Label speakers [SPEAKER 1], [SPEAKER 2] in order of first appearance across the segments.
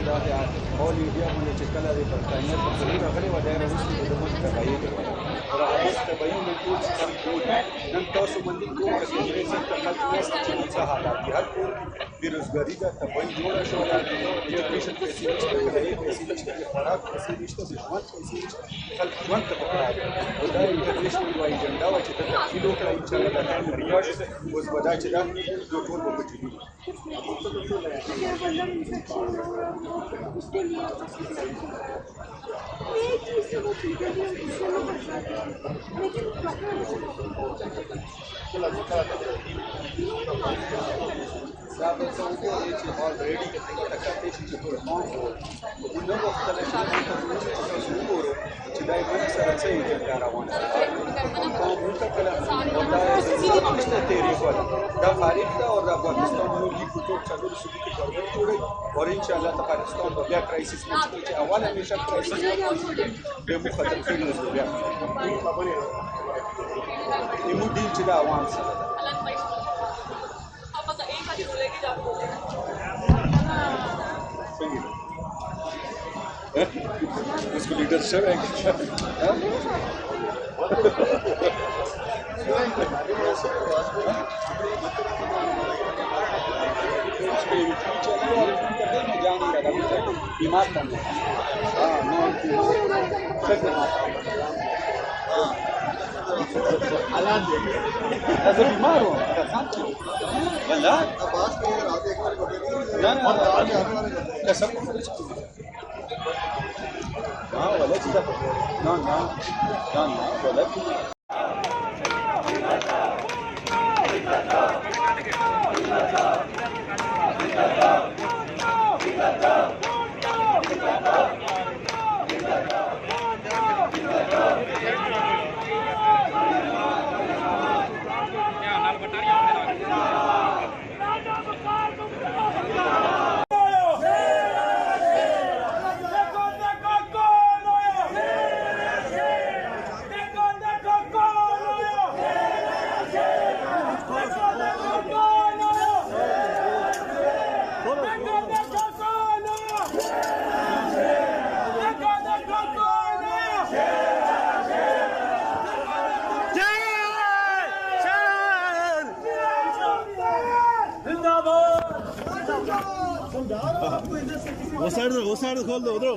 [SPEAKER 1] all India باندې چې کله د برتانیې په ضرور راغلي وای دا وروسته د موږ تبعیه کړه او هغه تبعیه موږ ټول سم کول نن تاسو باندې کوم کشمیر څخه خلک ناست چې څه حالات دي هر کور بیروزګاری دا تبعیه جوړه شو دا ایجوکیشن پیسې نشته کله پیسې نشته خوراک پیسې نشته ژوند پیسې نشته خلک ژوند ته پکار او دا انټرنیشنل وای ایجنډا و چې تفصیل وکړه ان شاء الله دا ریاض اوس ودا چې دا د ټول په پټي
[SPEAKER 2] उसके लिए एक चीज से वो चीजें भी उससे वो कर सकते हैं लेकिन
[SPEAKER 1] صاحب څه وکړي چې already تکته چې په روان وو نو وخت له شي چې وګورو چې دای په سره څه یې روانه موږ ته کله دا څه تیری کوله دا خارج دا او د افغانستان نو لیک ټول څلور صوبې کې کارونه جوړي او ان شاء الله افغانستان په بیا کرایسس نه چې اوله همیشه کرایسس به مو ختم کړي نو بیا خبره یمو دین چې دا عوام سره उसको लीडर शो है बीमार करना ऐसे बीमार हो वल्ला ना सब हाँ वल्ला चीज़ ना ना ना ना वल्ला वो साइड खोल दो उधर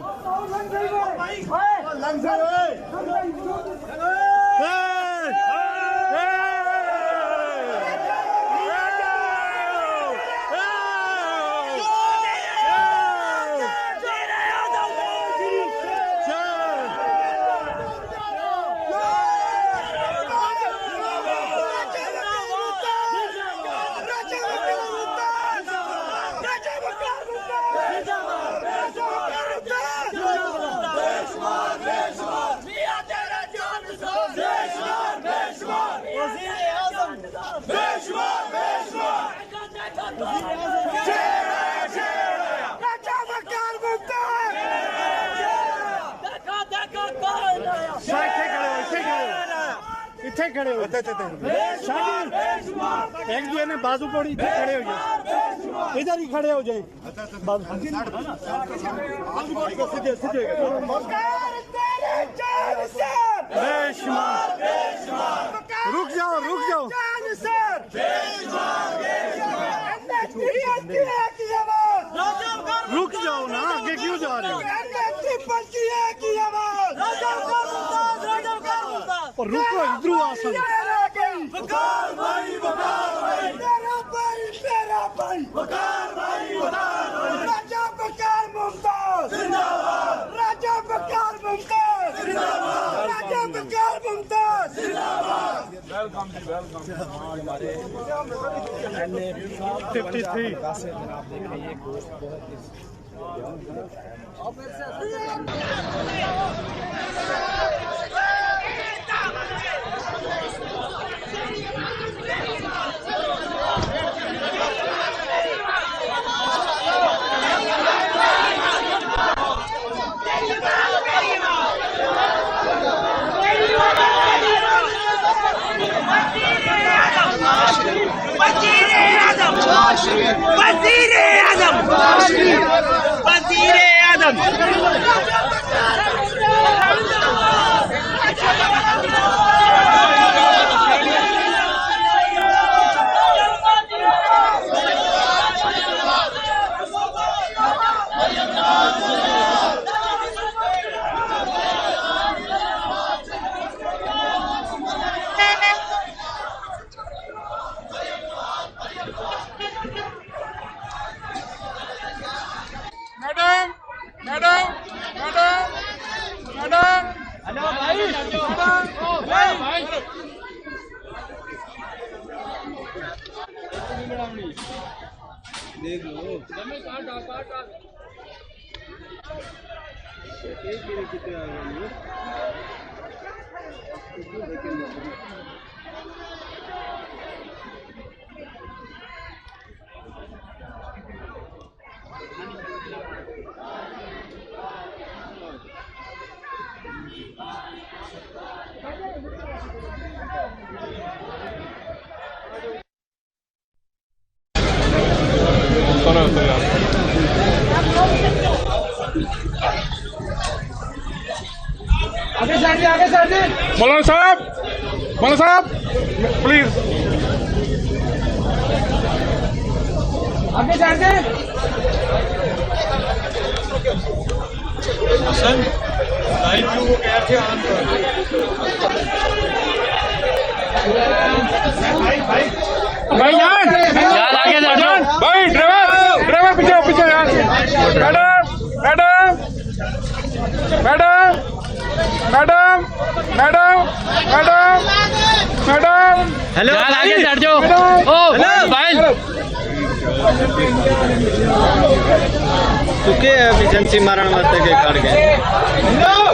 [SPEAKER 1] इतने खड़े हो एक जो है ना बाजू पड़ी इतने खड़े हो जाए इधर ही खड़े हो जाए सीधे सीधे रुक जाओ रुक जाओ ना आगे क्यों जा रहे हो और रुको इधर आसन
[SPEAKER 3] बकार भाई तेरा भाई राजा बकार मुमताज जिंदाबाद राजा बकार मुमताज जिंदाबाद राजा बकार मुमताज जिंदाबाद वेलकम हमारे
[SPEAKER 1] 53
[SPEAKER 3] जनाब देख रहे हैं गोश्त बहुत
[SPEAKER 4] वज़ीर आज़म
[SPEAKER 3] आजम
[SPEAKER 1] देख लो कितने आ गए
[SPEAKER 4] मौलाना साहब प्लीज
[SPEAKER 3] आगे जाके
[SPEAKER 1] हसन लाइव व्यू को कह थे ऑन कर
[SPEAKER 4] भाई यार आगे जान भाई ड्राइवर पीछे यार मैडम
[SPEAKER 3] हेलो आगे चढ़ जाओ ओ भाई
[SPEAKER 1] चुके एफिशिएंसी मारण वास्ते के कर गए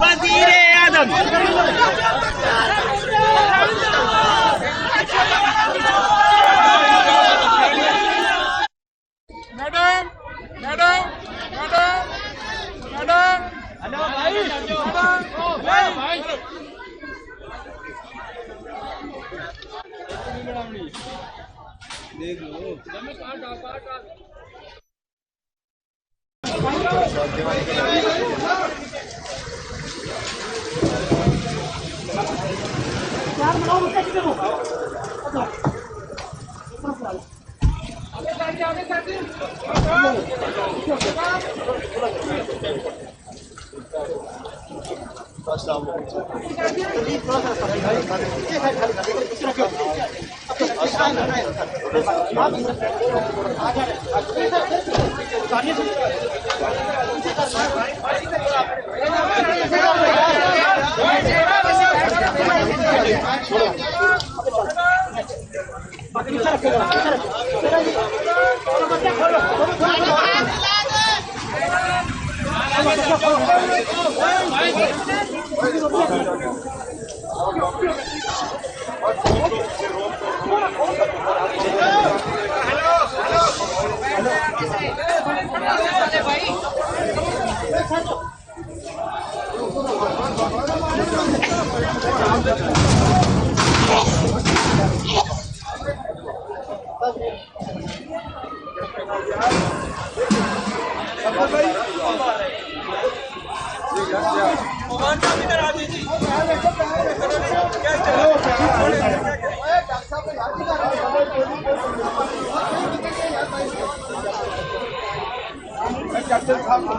[SPEAKER 3] वजीर आजम
[SPEAKER 1] देख लो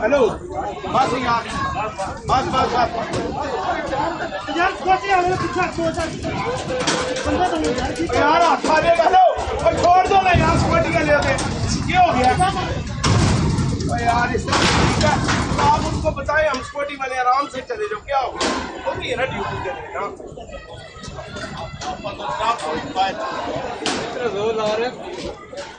[SPEAKER 3] हेलो बस यार बस यार हाथ दे हेलो छोड़ दो ना यार स्कूटी का लेते क्या हो गया यार आप उनको बताएं हम स्कूटी वाले आराम से चले जाओ क्या हो गया होगी ना ड्यूटी चले ना
[SPEAKER 1] इतना जोर ला रहे हैं